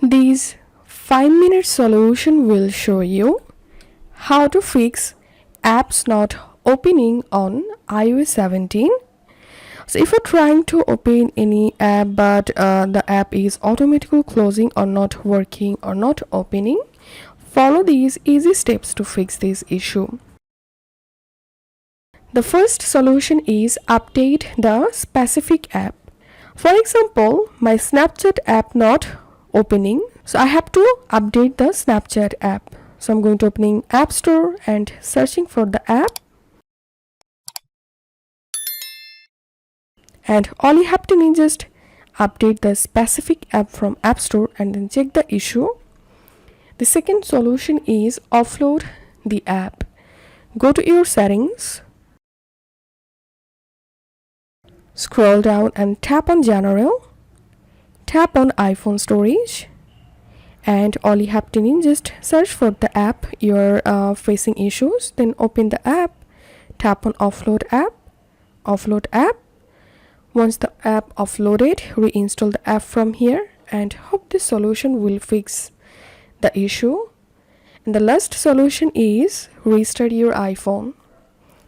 This 5-minute solution will show you how to fix apps not opening on iOS 17. So if you're trying to open any app but the app is automatically closing or not working or not opening, follow these easy steps to fix this issue. The first solution is update the specific app. For example, my Snapchat app not opening, so I have to update the Snapchat app. So I'm going to opening App Store and searching for the app. And all you have to do is just update the specific app from App Store and then check the issue. The second solution is offload the app. Go to your settings, scroll down and tap on General, tap on iPhone storage, and all you have to do is just search for the app you're facing issues. Then open the app, tap on offload app. Once the app offloaded, reinstall the app from here and hope this solution will fix the issue. And the last solution is restart your iPhone.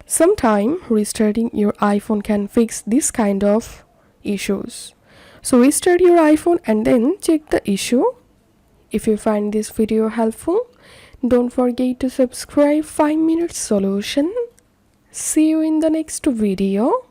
Sometime restarting your iPhone can fix this kind of issues. So restart your iPhone and then check the issue. If you find this video helpful, don't forget to subscribe 5 Minute Solution. See you in the next video.